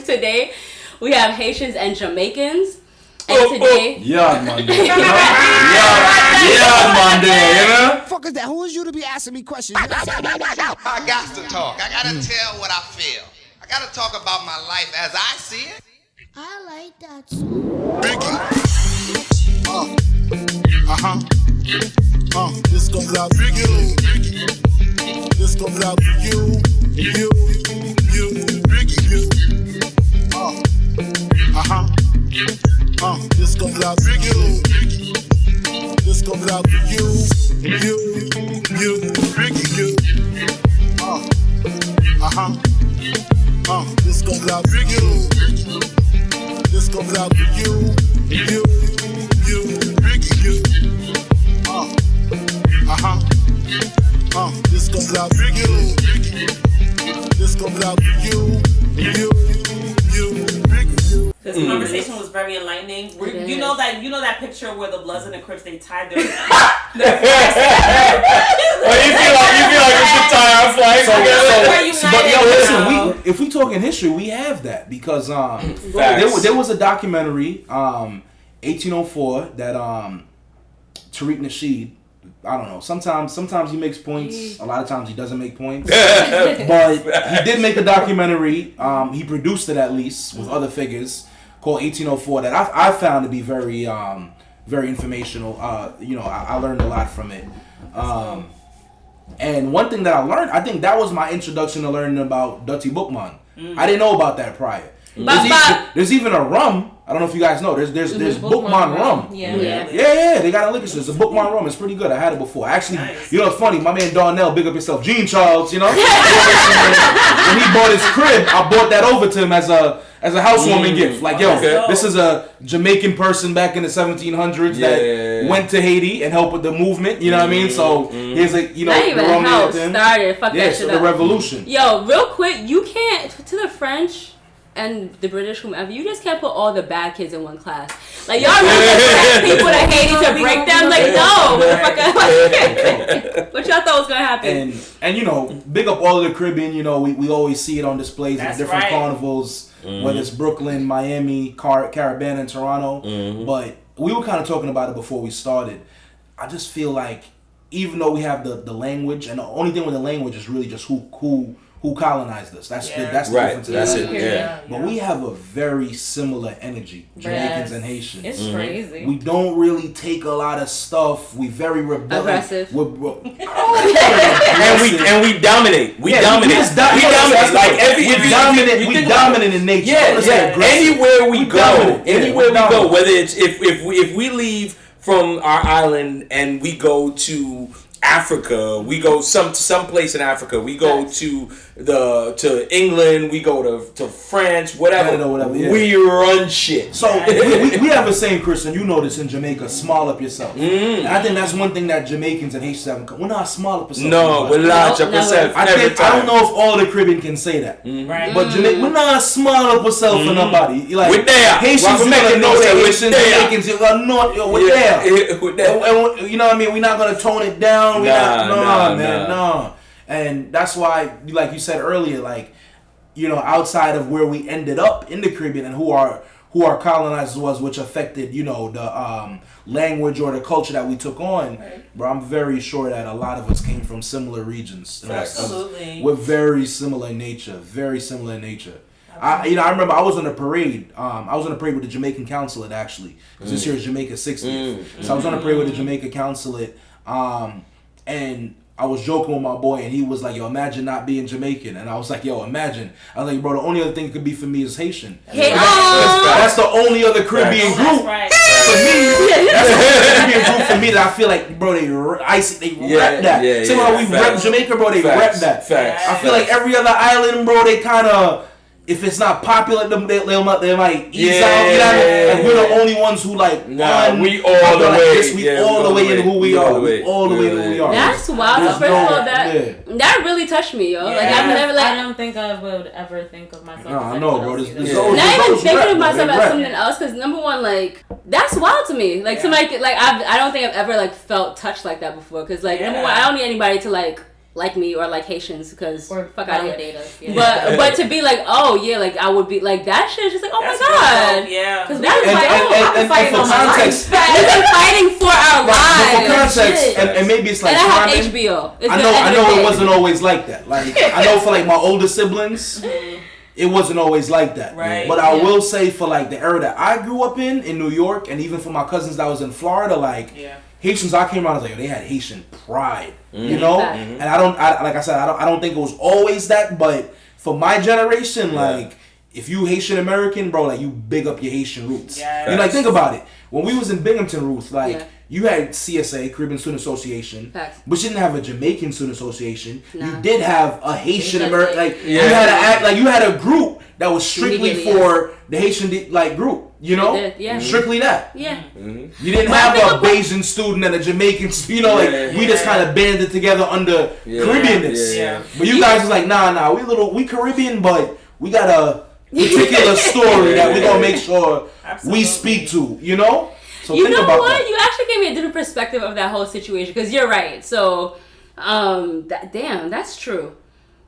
today we have Haitians and Jamaicans. And today... Yeah, Monday. Yeah, Monday, you know? Fuck is that? Who is you to be asking me questions? I got to talk. I got to tell what I feel. I got to talk about my life as I see it. I like that song. Biggie. This goes out for you. This goes out for you. You. Biggie. You. This goes out for you. This goes out for you. You. Biggie. You. This goes out for you. This goes out for you. You. Biggie. You. This goes out for you. This goes out for you. You. This conversation was very enlightening. You know that picture where the Bloods and the Crips, they tied their Well, you feel like we should tie our flags together. But listen, if we talk in history, we have that because there was a documentary, 1804, that Tariq Nasheed. I don't know. Sometimes he makes points. A lot of times he doesn't make points. But he did make a documentary. He produced it at least with other figures called 1804 that I found to be very very informational. I learned a lot from it. And one thing that I learned, I think that was my introduction to learning about Dirty Boukman. I didn't know about that prior. There's even a rum. I don't know if you guys know. There's Boukman Rhum. Yeah. They got a liquor store. It's a Boukman Rhum. It's pretty good. I had it before. Actually, You know, it's funny. My man Darnell, big up yourself, Gene Charles. You know, when he bought his crib, I bought that over to him as a housewarming gift. Like, this is a Jamaican person back in the 1700s that went to Haiti and helped with the movement. You know what I mean? So here's not even the house started. Fuck that shit the up. revolution. Yo, real quick, you can't to the French and the British, whomever, you just can't put all the bad kids in one class. Like, y'all really expect people to Haiti to break them? Like, no. What y'all thought was going to happen? And you know, big up all of the Caribbean. You know, we always see it on displays at different carnivals, whether it's Brooklyn, Miami, Caribbean, and Toronto. But we were kind of talking about it before we started. I just feel like, even though we have the language, and the only thing with the language is really just who colonized us. That's the difference. That's it. But we have a very similar energy, Jamaicans and Haitians. It's crazy. We don't really take a lot of stuff. We very aggressive. and we dominate. We dominate. We dominate in nature. Anywhere we go, whether it's if we leave from our island and we go to Africa, we go some place in Africa, we go to England, we go to France, whatever. We run shit. So we have a saying, Chris, and you know this in Jamaica: small up yourself. And I think that's one thing that Jamaicans and Haitians have in common. We're not small up yourself. No, we're large up yourself. I don't know if all the Caribbean can say that, but Jamaica, we're not small up yourself for nobody. Like, we're there. Haitians, you gotta know that Haitians, Jamaicans, we're there. You know what I mean? We're not gonna tone it down. No. And that's why, like you said earlier, like, you know, outside of where we ended up in the Caribbean and who our colonizers was, which affected, you know, the language or the culture that we took on, bro, I'm very sure that a lot of us came from similar regions. Absolutely. We're very similar in nature. I remember I was on a parade. I was on a parade with the Jamaican consulate, actually, because this year is Jamaica's 60th. So I was on a parade with the Jamaica consulate, and I was joking with my boy, and he was like, yo, imagine not being Jamaican. And I was like, yo, imagine. I was like, bro, the only other thing it could be for me is Haitian. That's the only other Caribbean group. Right. For me, that's the only Caribbean group for me that I feel like, bro, they rep that. Same how we rep Jamaica, bro, they rep that. I feel like every other island, bro, they kind of, if it's not popular, they might ease out. You know what I mean? Like, we're the only ones who like. We all the way. We all the way in who we are. We all the way in who we are. That's wild. First of all, that really touched me, yo. Like, I've never I don't think I would ever think of myself. No, I know, bro. Not even thinking of myself as something else, because number one, like, that's wild to me. Like, somebody, like, I don't think I've ever like felt touched like that before. Because, like, number one, I don't need anybody to like like me or like Haitians because or fuck out of validate here. us. Yeah. But to be like, oh yeah, like I would be like that shit is just like, oh That's my god, yeah. because that is like, and fighting for on my context, life. We've been fighting for our lives. For context, and maybe it's like and I have charming. HBO. I know it wasn't always like that. Like I know for like my older siblings, it wasn't always like that. Right. But I will say for like the era that I grew up in New York, and even for my cousins that was in Florida, like Haitians, I came around, I was like, they had Haitian pride, you know. And like I said, I don't think it was always that, but for my generation, like if you Haitian American, bro, like you big up your Haitian roots. Yes. You like think about it. When we was in Binghamton, Ruth, like. You had CSA, Caribbean Student Association, but you didn't have a Jamaican Student Association. Nah. You did have a Haitian American, like you had a group that was strictly for the Haitian like group. You know, strictly that. Yeah. Mm-hmm. You didn't have a Bayesian student and a Jamaican. You know, like we just kind of banded together under Caribbeanness. Yeah. But you guys was like, nah, we Caribbean, but we got a particular story that we gonna make sure we speak to. You know. So you know what? That. You actually gave me a different perspective of that whole situation because you're right. So, that's true.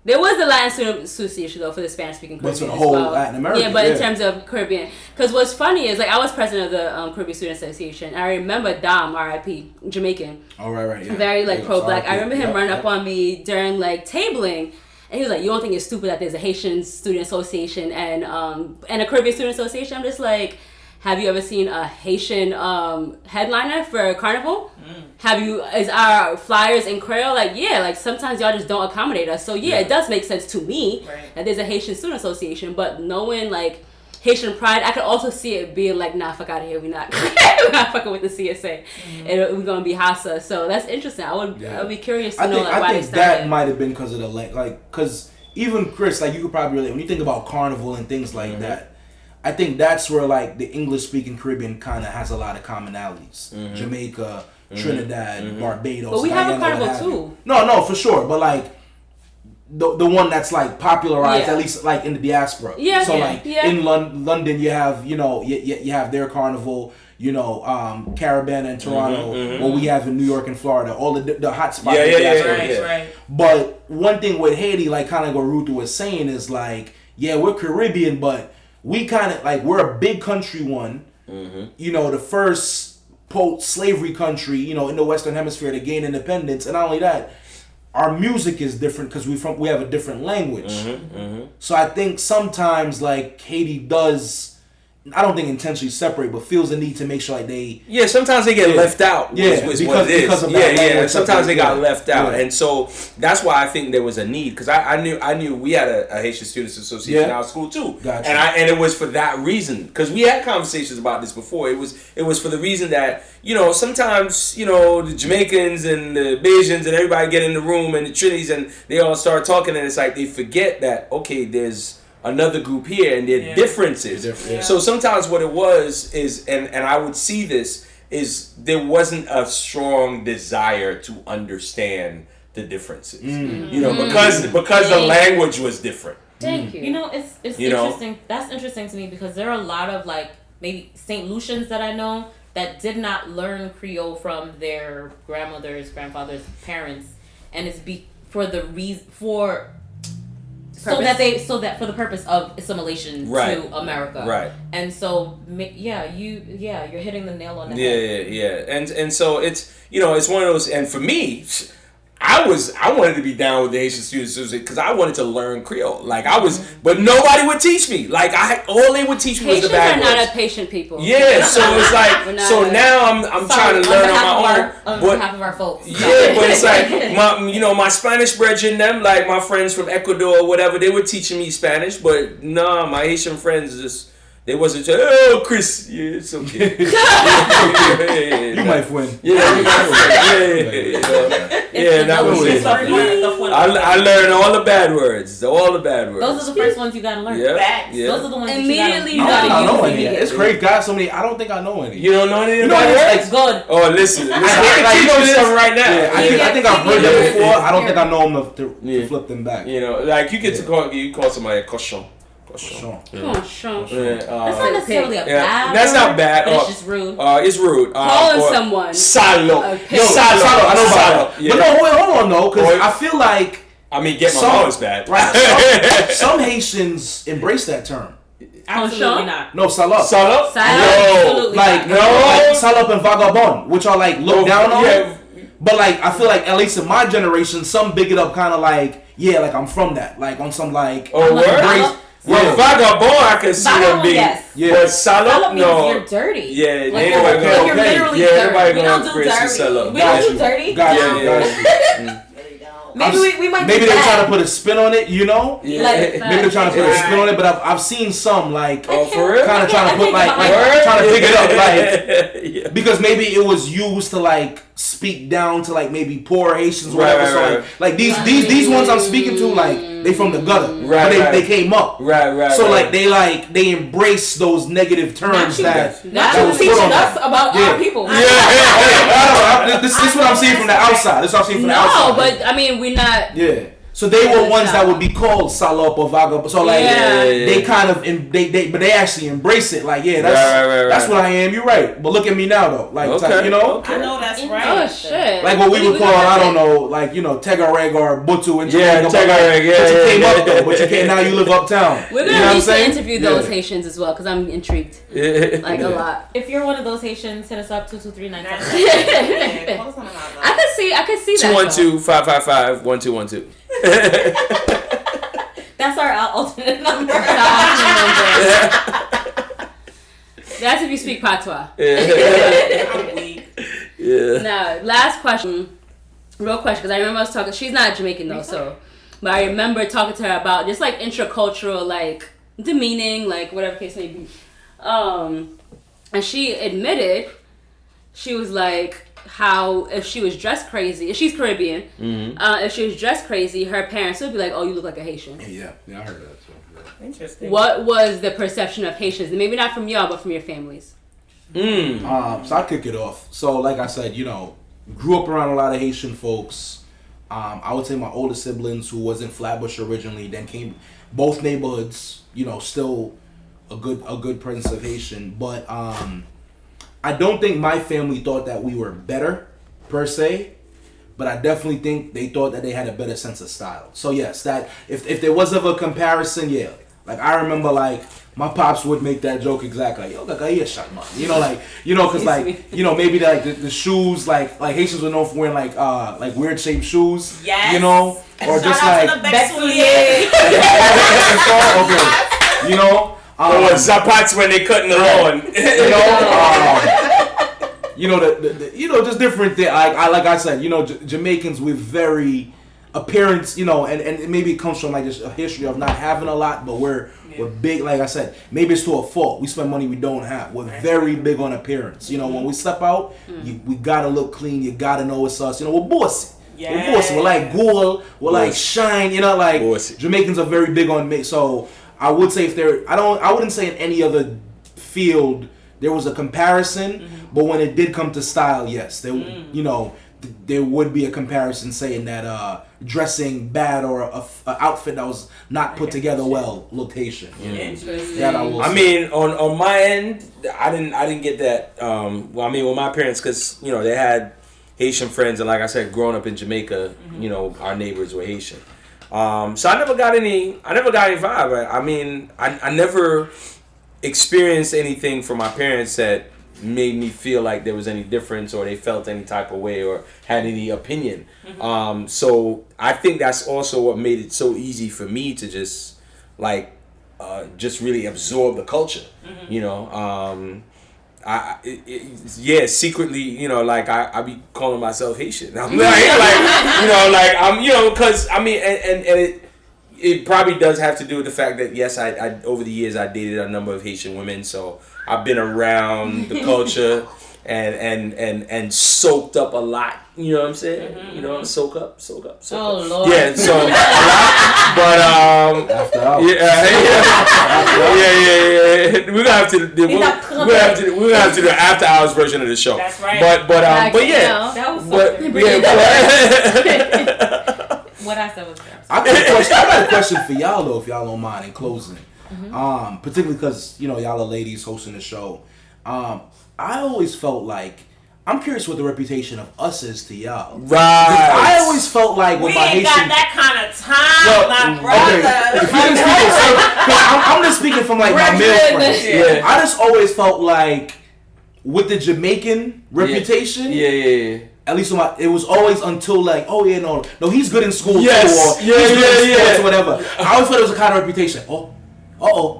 There was the Latin Student Association though for the Spanish-speaking Caribbean. But for the whole Latin America. Yeah, but in terms of Caribbean, because what's funny is like I was president of the Caribbean Student Association. I remember Dom, R.I.P. Jamaican. Oh right, yeah. Very like pro-black. I remember him running up on me during like tabling. And he was like, "You don't think it's stupid that there's a Haitian Student Association and a Caribbean Student Association?" I'm just like. Have you ever seen a Haitian headliner for Carnival? Is our flyers in Creole? Like, yeah, like sometimes y'all just don't accommodate us. So yeah, it does make sense to me that there's a Haitian Student Association, but knowing like Haitian pride, I could also see it being like, nah, fuck out of here, we're not fucking with the CSA, and we're gonna be Hassa. So that's interesting. I'd be curious to know why they started. That might have been because of the because even Chris, like you could probably relate when you think about Carnival and things like that. I think that's where like the English-speaking Caribbean kind of has a lot of commonalities. Jamaica, Trinidad, Barbados. But we have a carnival too. No, for sure. But like the one that's like popularized at least like in the diaspora. Yeah. So like in London, you have you have their carnival. You know, Caribbean and Toronto. What we have in New York and Florida. All the hot spots. Right. But one thing with Haiti, like kind of what Ruth was saying, is like, yeah, we're Caribbean, but we kind of like we're a big country one, you know, the first post-slavery country, you know, in the Western Hemisphere to gain independence, and not only that, our music is different because we have a different language. So I think sometimes like Haiti does. I don't think intentionally separate, but feels the need to make sure like they. Yeah, sometimes they get left out. Because of that. Sometimes they got left out, and so that's why I think there was a need. Because I knew we had a Haitian Students Association in our school too, and it was for that reason. Because we had conversations about this before. It was for the reason that sometimes the Jamaicans and the Bayesians and everybody get in the room and the Trinis and they all start talking, and it's like they forget that there's another group here and their differences. So sometimes what it was is, and I would see this, is there wasn't a strong desire to understand the differences. Because the language was different. Thank you. It's interesting. That's interesting to me because there are a lot of like maybe St. Lucians that I know that did not learn Creole from their grandmothers, grandfathers, parents, and it's for the for the purpose of assimilation to America, right? And so, you're hitting the nail on the head. Yeah. And so it's it's one of those. And for me, I wanted to be down with the Haitian Students because I wanted to learn Creole. Like but nobody would teach me. Like all they would teach me was the bad words. Haitians are not a patient people. Yeah, so it's like now I'm trying to learn on my own. On behalf of our folks. Yeah, but it's like my Spanish brethren, them like my friends from Ecuador or whatever, they were teaching me Spanish, but my Haitian friends they wasn't just, oh, Chris, yeah, it's okay. You might win. Yeah, that was it. I learned all the bad words. Those are the first ones you gotta learn. Facts. Yeah. Those are the ones immediately you gotta use. I don't know any. It's great, guys. So many. I don't think I know any. You don't know any of the bad words? Good. Oh, listen. We can teach you something right now. Yeah, I think I've heard that before. I don't think I know them to flip them back. Like you get to call somebody a cochon. Cochon. Cochon. That's not necessarily a bad That's not word, bad. but it's just rude. It's rude. Calling someone. Salop. A pig. Salop. I know about that. Yeah. But no, wait, hold on, though, because I feel like... I mean, get my mom is bad. Right. Some Haitians embrace that term. Absolutely not. No, salop. Salop? No. Absolutely Like, not. like salop and vagabond, which are like looked down on. Yeah. But like, I feel like at least in my generation, some big it up kind of like, yeah, like I'm from that. Like on some like... Oh, word? embrace. Well, vagabond, I can see them being. Yes. Yeah. But salop, Means no. you're dirty. Yeah, Like, everybody you're gonna literally yeah, dirty. everybody We gonna don't do embrace the dirty. salop. We don't do dirty. Got you. Yeah, Got you. Maybe we might Maybe do they're that. trying to put a spin on it, you know? Yeah. Like, Maybe they're trying to put a spin on it, but I've seen some like Oh, for real? kind of trying to put like Word? trying to pick it up like Yeah. because maybe it was used to like speak down to like maybe poor Haitians or whatever. Right, So right. like these ones I'm speaking to like they from the gutter, Right, but they came up. Right. So like they embrace those negative terms that Not was you put teaching on us them. about Yeah. our people. This is what I'm seeing from the outside. This is what I'm seeing from the No, outside. but I mean, we're not. Yeah. So they were ones that would be called salop or vagabond. So like Yeah. they kind of but they actually embrace it. Like yeah, that's Right. that's what I am. You're right. But look at me now though. Like Okay. you know, I know that's Oh right. shit! like what we would call I don't know, like you know Tegareg or Butu and Yeah, Jamaica. Tegareg, yeah, But you came yeah. up though. But you can't now. You live uptown. We're You gonna know what I'm need to saying? interview those Yeah. Haitians as well because I'm intrigued, Yeah. like a lot. If you're one of those Haitians, hit us up 22397. Yeah, call us on the hotline. I could see that. 212-555-1212. That's our alternate number. That's if you speak patois. I'm weak. Yeah. Now, last question, real question, because I remember I was talking. She's not Jamaican though, so, but I remember talking to her about just like intracultural, like demeaning, like whatever case may be. And she admitted, she was like, how if she was dressed crazy, if she's Caribbean, if she was dressed crazy, her parents would be like, "Oh, you look like a Haitian." Yeah, I heard that too. Interesting. What was the perception of Haitians? Maybe not from y'all, but from your families. So I'll kick it off. So like I said, you know, grew up around a lot of Haitian folks. I would say my older siblings who was in Flatbush originally, then came both neighborhoods, you know, still a good presence of Haitian. But I don't think my family thought that we were better per se, but I definitely think they thought that they had a better sense of style. So yes, that if there was ever a comparison, yeah. Like I remember like my pops would make that joke exactly like, yo, like a shot man. You know, like, you know, cause like, you know, maybe like the shoes, like Haitians were known for wearing like weird shaped shoes. Yes. You know? Or Shout just out like to the Soulyè. okay. You know? Or zapats when they cutting the lawn. You know, the you know, just different things. Like I said, you know, Jamaicans with very appearance, you know, and maybe it comes from like just a history of not having a lot, but we're big. Like I said, maybe it's to a fault. We spend money we don't have. We're very big on appearance. You know, when we step out, we gotta look clean. You gotta know it's us. You know, we're bossy. Yes. We're bossy. We're like gold. We're like shine. You know, like Bossy. Jamaicans are very big on me. So I would say I wouldn't say in any other field there was a comparison, but when it did come to style, yes, there you know there would be a comparison saying that dressing bad or a outfit that was not put together well looked Haitian. You know? Interesting. That I will I say. mean, on my end, I didn't get that. Well, I mean, with my parents, because you know they had Haitian friends, and like I said, growing up in Jamaica, you know, our neighbors were Haitian. So I never got any vibe. I mean, I never experienced anything from my parents that made me feel like there was any difference or they felt any type of way or had any opinion. So I think that's also what made it so easy for me to just like just really absorb the culture. You know, secretly, you know, like I be calling myself Haitian. I'm like you know, like I'm, you know, because I mean, and it probably does have to do with the fact that yes, I over the years I dated a number of Haitian women, so I've been around the culture and soaked up a lot. You know what I'm saying? You know, soak up. Oh Lord. Yeah, so a lot, but After hours. yeah. We're gonna have to do the after hours version of the show. That's right. But yeah. That was so But good. yeah. What I said was good. I got a question for y'all though, if y'all don't mind in closing. Particularly because y'all are ladies hosting the show. I always felt like. I'm curious what the reputation of us is to y'all. Right. I always felt like with my Haitian... We ain't got that kind of time, my brother. I'm just speaking from like my male friends. Yeah. I just always felt like with the Jamaican reputation... Yeah. At least it was always until like, no, he's good in school too, or he's good in sports or whatever. I always thought it was a kind of reputation.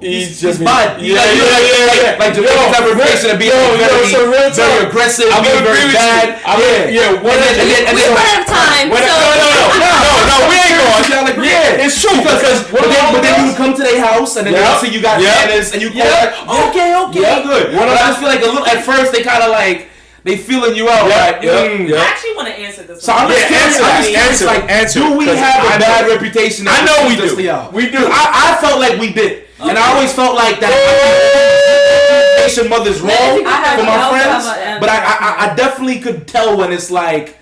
He's bad. Yeah. Like Jamaicans have a reputation of being very aggressive, being very bad. We run out of time. No, we ain't going. Yeah, it's true. But then you come to their house and then they see you got manners and you go like, okay, good. But I just feel like at first they kind of like. They feeling you out, right? I actually want to answer this. So I'm just answer. Do we have a bad reputation? I know we do. We do. I felt like we did, and I always felt like that. Haitian mother's wrong for my friends, but I definitely could tell when it's like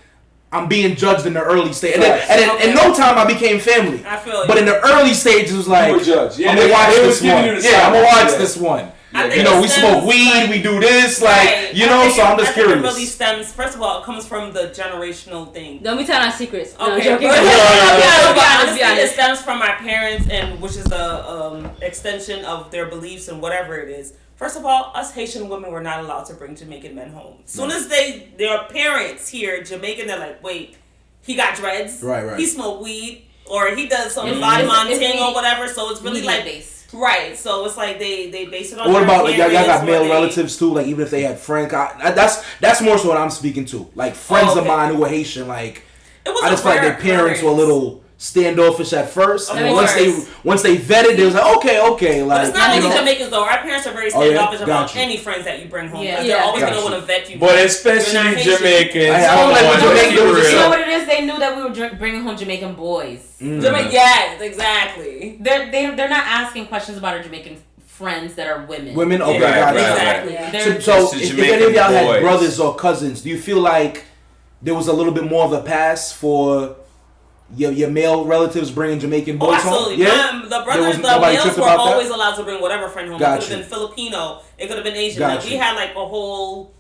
I'm being judged in the early stage, and in no time I became family. I feel. But in the early stages, it was like I'm gonna watch this one. I'm gonna watch this one. We smoke weed, we do this, so I'm just curious. It really stems, first of all, it comes from the generational thing. Don't be telling our secrets. Okay, honestly, it stems from my parents, and which is the extension of their beliefs and whatever it is. First of all, us Haitian women were not allowed to bring Jamaican men home. As soon as their parents hear Jamaican, they're like, wait, he got dreads, right. He smoked weed, or he does some body monting or whatever, so it's really like... Based. Right, so it's like they base it on. What about y'all got male relatives too? Like even if they had friends, that's more so what I'm speaking to. Like friends of mine who were Haitian, like I just felt like their parents were a little standoffish at first, and once they vetted, they was like okay. Like, but it's not only Jamaicans though. Our parents are very standoffish about any friends that you bring home. Yeah. They're always gonna want to vet you. But especially Jamaicans. You know what it is? They knew that we were bringing home Jamaican boys. Yes, exactly. They're not asking questions about our Jamaican friends that are women. Okay, exactly. Yeah. So if any of y'all had brothers or cousins, do you feel like there was a little bit more of a pass for your male relatives bringing Jamaican boys home? Yeah? The males were always allowed to bring whatever friend home. It could have been Filipino. It could have been Asian. We had like a whole...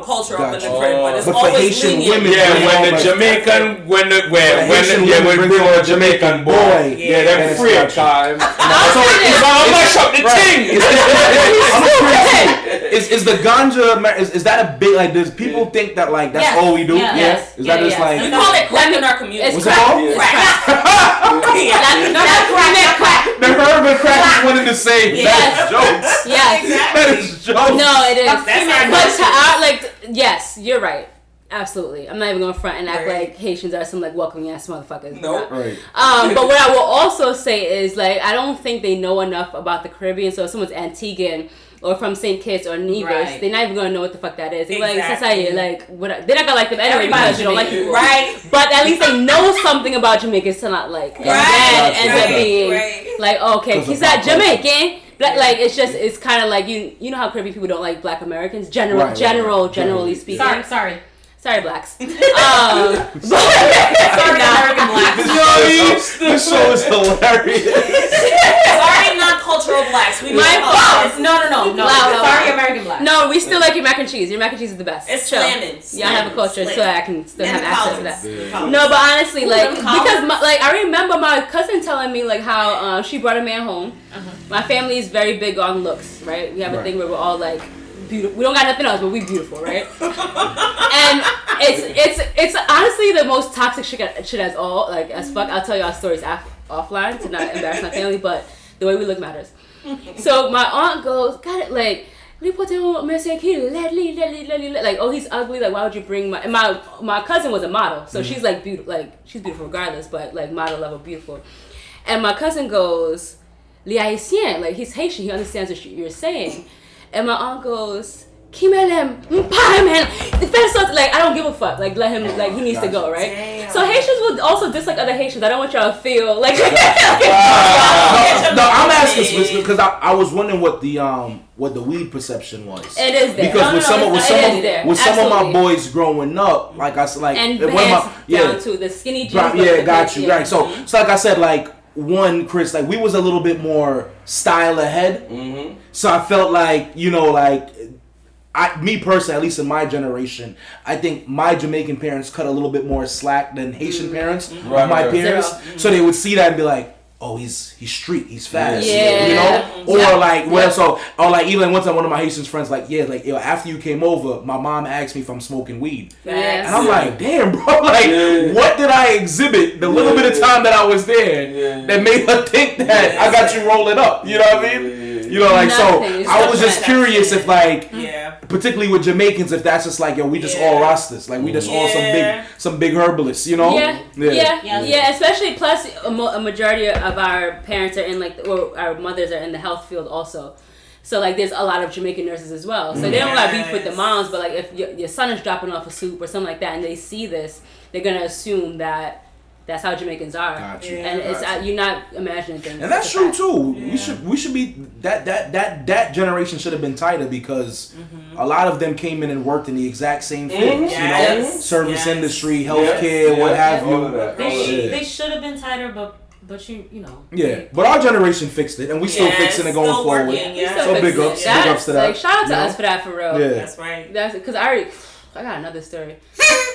culture up in the crib, but it's always Haitian lenient. women, when the Jamaican, when we bring a Jamaican boy, they're free of time. So I'm not shop the thing. Is the ganja? Is that a big like? Does people think that like that's all we do? Yes. Is that just like? We call it crack in our community. What's it called? Crack. The urban crack is one and the same. That's jokes. Yes. That is jokes. No, it is. That's yes, you're right. Absolutely. I'm not even going to front and act like Haitians are some like welcoming ass motherfuckers. Nope. Right. But what I will also say is like I don't think they know enough about the Caribbean. So if someone's Antiguan or from St. Kitts or Nevis, they're not even gonna know what the fuck that is. They're like society, like what? They're not gonna like them anyway because you don't like people, right? But at least they know something about Jamaicans to not like, and then ends up being like, okay, he's not Jamaican. Like it's kind of like you know how Caribbean people don't like Black Americans generally speaking. Sorry, blacks. Sorry, American blacks. This show is hilarious. Sorry, non-cultural blacks. No. Sorry, American blacks. No, we still like your mac and cheese. Your mac and cheese is the best. It's slanted. Y'all have a culture, so I can still have access to that. No, but honestly, like because I remember my cousin telling me like how she brought a man home. My family is very big on looks, right? We have a thing where we're all like. Beautiful. We don't got nothing else, but we beautiful, right? And it's honestly the most toxic shit as all like as fuck. I'll tell y'all stories offline to not embarrass my family, but the way we look matters. So my aunt goes, got it like. Like, oh, he's ugly. Like, why would you bring my cousin was a model, so she's like beautiful. Like, she's beautiful regardless, but like model level beautiful. And my cousin goes, "Les Haitiens, like he's Haitian. He understands what you're saying." And my aunt goes, Kimelem, like I don't give a fuck. Like let him, like he needs to go, right? Damn. So Haitians would also dislike other Haitians. I don't want y'all to feel like. No, I'm asking this because I was wondering what the weed perception was. It is there because with some of my boys growing up, like I said, like and one of my down to the skinny jeans. Got you right. So like I said, like. one, Chris, like we was a little bit more style ahead. Mm-hmm. So I felt like, you know, like me personally, at least in my generation, I think my Jamaican parents cut a little bit more slack than Haitian parents of my parents. So they would see that and be like, oh, he's street, he's fast, you know, or like, or like even one time one of my Haitian friends like, yo, after you came over, my mom asked me if I'm smoking weed, and I'm like, damn, bro, like, what did I exhibit the little bit of time that I was there that made her think that I got you rolling up, you know what I mean? You know, like, so I was just curious if, like, particularly with Jamaicans, if that's just like, yo, we just all Rastas, like we just all some big herbalists, you know? Yeah. Especially plus a majority of our parents are in or our mothers are in the health field also. So like there's a lot of Jamaican nurses as well. So they don't got beef with the moms, but like if your son is dropping off a soup or something like that, and they see this, they're gonna assume that. That's how Jamaicans are, and it's you're not imagining things. And that's true too. Yeah. We should be that generation should have been tighter because a lot of them came in and worked in the exact same things. You know, service industry, healthcare, what have you. They should have been tighter, but you know. Yeah, but our generation fixed it, and we still fixing it going forward. So big ups to that. Like shout out to us for that, for real. Yeah, that's right. That's because I got another story.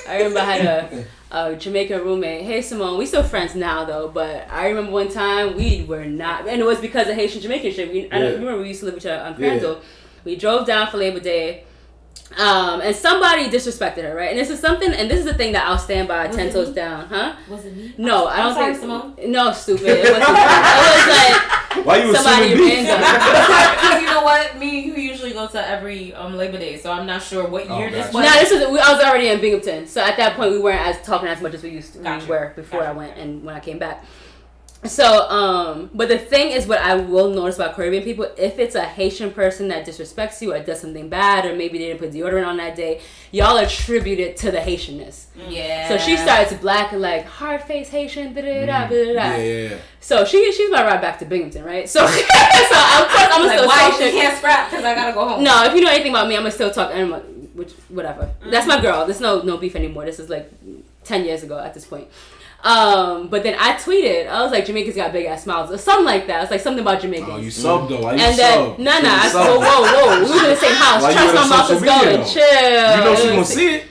I remember I had a Jamaican roommate. Hey Simone, we still friends now though, but I remember one time we were not, and it was because of Haitian Jamaican shit. I remember we used to live with each other on Crandall. We drove down for Labor Day, and somebody disrespected her, right? And this is the thing that I'll stand by 10 toes down, huh? Was it me? No, I don't think. Simone? No, stupid. It wasn't. It was like why you somebody random. Because you know what? Me, who usually go to every Labor Day, so I'm not sure what year this was. No, I was already in Binghamton, so at that point we weren't talking as much as we were before I went and when I came back. So, but the thing is, what I will notice about Caribbean people, if it's a Haitian person that disrespects you or does something bad, or maybe they didn't put deodorant on that day, y'all attribute it to the Haitianness. Yeah. So she starts black and like hard face Haitian, Yeah. So she's my ride back to Binghamton, right? So, of course I'm gonna still talk shit. You can't scrap because I gotta go home. No, if you know anything about me, I'm gonna still talk. Whatever. That's my girl. There's no beef anymore. This is like 10 years ago at this point. But then I tweeted, I was like, Jamaicans got big ass smiles or something like that. It's like something about Jamaicans. Oh, you subbed though. Why you and sub? then I said, whoa, we was in the same house. Trust my mouth is going. Chill. You know she gonna see it.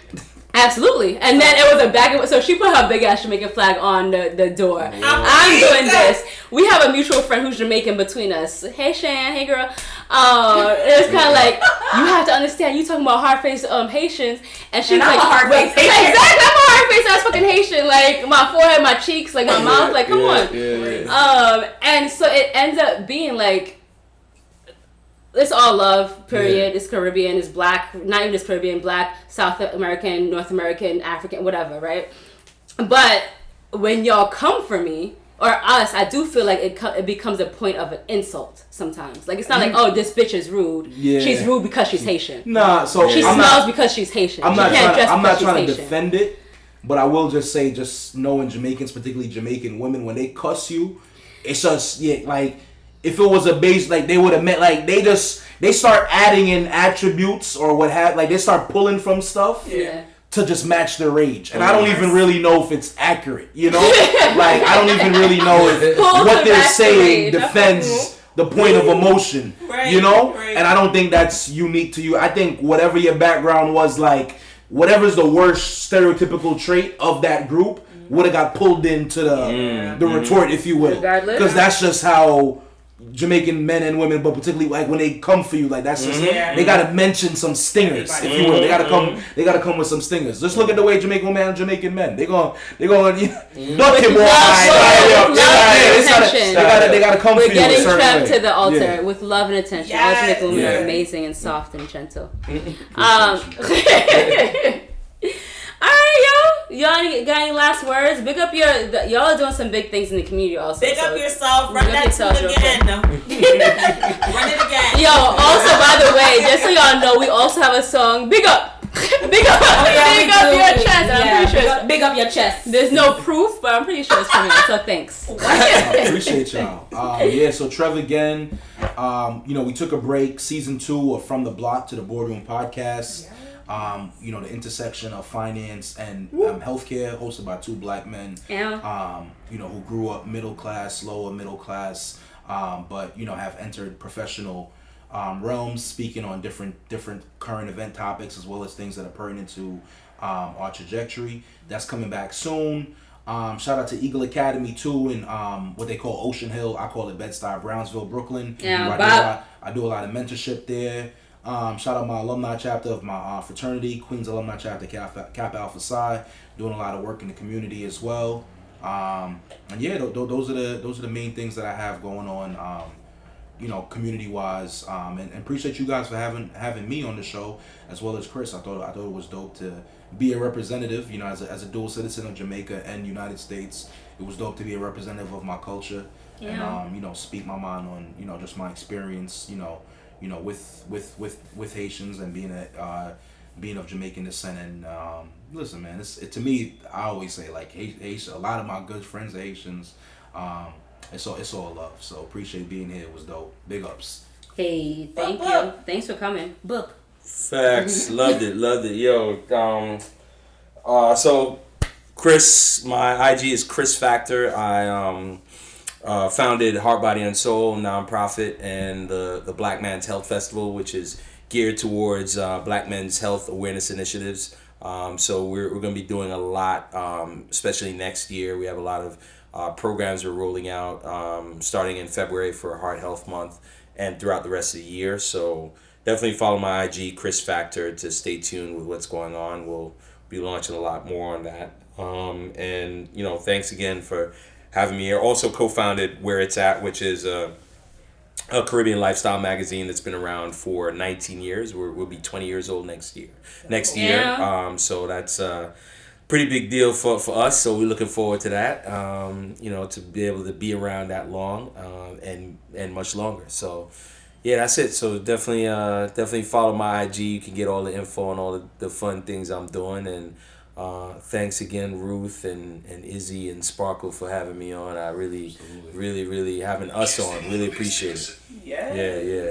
Absolutely. And then it was a back. So she put her big ass Jamaican flag on the door. I'm doing this. We have a mutual friend who's Jamaican between us. Hey Shan, hey girl. It's kind of like, you have to understand, you talking about hard face Haitians, and she's like, hard face Haitian. Exactly, I'm a hard face ass fucking Haitian. Like my forehead, my cheeks, like my mouth, like come on. Yeah. And so it ends up being like, it's all love, period. It's Caribbean, it's black, not even just Caribbean, black, South American, North American, African, whatever, right? But when y'all come for me, or us, I do feel like it becomes a point of an insult sometimes. Like, it's not like, oh, this bitch is rude. Yeah. She's rude because she's Haitian. Nah, so she smells because she's Haitian. I'm not trying to defend it, but I will just say, just knowing Jamaicans, particularly Jamaican women, when they cuss you, it's just, like, if it was a base, like, they would have meant, like, they start adding in attributes or what have, like, they start pulling from stuff to just match their rage. And I don't even really know if it's accurate, you know? Like, I don't even really know if what they're saying defends the point of emotion, you know? And I don't think that's unique to you. I think whatever your background was, like, whatever's the worst stereotypical trait of that group would have got pulled into the retort, if you will. Because that's just how Jamaican men and women, but particularly like when they come for you, like that's just they gotta mention some stingers, if you will. They gotta come with some stingers. Just look at the way Jamaican men. They gonna they gotta come for you. We're getting trapped to the altar with love and attention. All Jamaican women are amazing and soft and gentle. Alright, y'all got any last words? Big up y'all are doing some big things in the community also. Big up yourself. Run that again. Run it again. Yo, also by the way, just so y'all know, we also have a song, Big Up. Big up your chest. I'm pretty sure big up your chest. There's no proof, but I'm pretty sure it's coming out, so thanks. I appreciate y'all. So Trevor again, we took a break, season 2 of From the Block to the Boardroom podcast. You know, the intersection of finance and healthcare, hosted by 2 black men. Yeah. You know, who grew up middle class, lower middle class, but you know, have entered professional realms, speaking on different current event topics as well as things that are pertinent to our trajectory. That's coming back soon. Shout out to Eagle Academy too, in what they call Ocean Hill. I call it Bed-Stuy, Brownsville, Brooklyn. Yeah, I do a lot of mentorship there. Shout out my alumni chapter of my fraternity, Queens Alumni Chapter, Kappa Alpha Psi, doing a lot of work in the community as well. And yeah, those are the main things that I have going on. You know, community wise, and appreciate you guys for having me on the show as well as Chris. I thought it was dope to be a representative. You know, as a dual citizen of Jamaica and United States, it was dope to be a representative of my culture. Yeah. And you know, speak my mind on, you know, just my experience. You know, with Haitians and being of Jamaican descent. And listen, man, to me, I always say like Haitian. A lot of my good friends are Haitians. It's all love. So appreciate being here. It was dope. Big ups. Hey, thank you. Thanks for coming. Boop. Facts. Loved it. Yo, so Chris, my IG is Chris Factor. I founded Heart, Body, and Soul nonprofit and the Black Man's Health Festival, which is geared towards Black men's health awareness initiatives. So we're going to be doing a lot, especially next year. We have a lot of programs we're rolling out starting in February for Heart Health Month and throughout the rest of the year. So definitely follow my IG, Chris Factor, to stay tuned with what's going on. We'll be launching a lot more on that. And, you know, thanks again for having me here. Also co-founded Where It's At, which is a Caribbean lifestyle magazine that's been around for 19 years. We'll be 20 years old next year. Yeah. So that's pretty big deal for us, so we're looking forward to that. You know, to be able to be around that long and much longer. So yeah, that's it. So definitely follow my IG. You can get all the info on all the fun things I'm doing. And thanks again, Ruth and Izzy and Sparkle, for having me on. I really having us on. Really appreciate it. Yeah.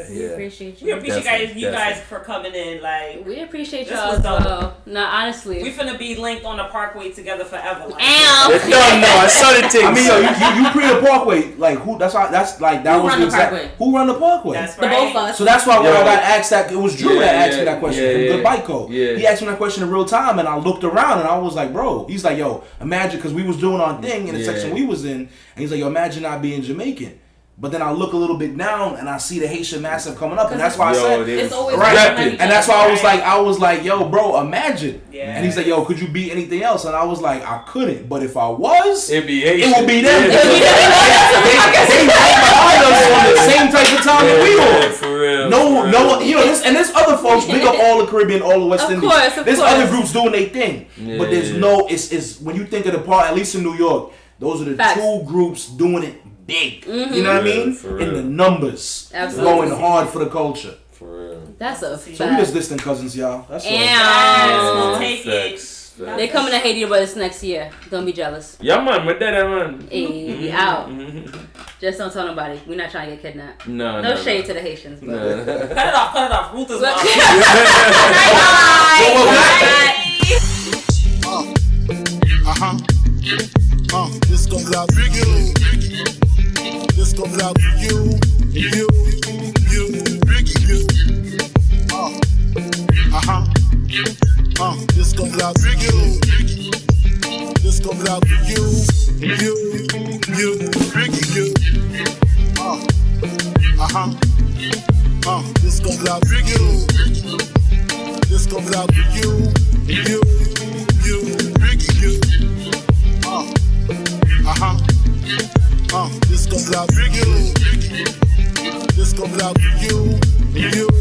We appreciate you. We appreciate you guys for coming in. Like, we appreciate y'all as well. No, honestly, we finna be linked on the Parkway together forever. Like, no, I saw the things. I mean, yo, you create a Parkway. Like, who? That was the exact. Who run the Parkway? That's The right. both of us. So that's why when I got asked that, it was Drew that asked me that question from Good Bike Code. Yeah. He asked me that question in real time, and I looked around and I was like, bro. He's like, yo, imagine, because we was doing our thing in the section we was in, and he's like, yo, imagine not being Jamaican. But then I look a little bit down and I see the Haitian massive coming up, and that's why I said it's always right. And that's why I was like, yo, bro, imagine. Yeah. And he's like, yo, could you be anything else? And I was like, I couldn't. But if I was, It'd be Haitian. it would be them. Yeah. They behind us on the same type of time that we on. For real. No, you know, there's other folks. Big up all the Caribbean, all the West Indies. There's other groups doing their thing, but there's no. It's when you think of the part, at least in New York, those are the two groups doing it big. Mm-hmm. You know what I mean? In the numbers, going hard for the culture. For real. that's a So we fact. just distant cousins, y'all. That's all. We'll take it. They coming to Haiti with us next year. Don't be jealous. Yeah, man. With that, man. Hey, we out. Just don't tell nobody. We're not trying to get kidnapped. No shade to the Haitians. But. Cut it off. Ruth is mom. This comes out for you. This comes out for you. You. This comes out for you. This comes out for you. You. This comes out for you. This comes out for you. You. This comes out for you. This comes out for you.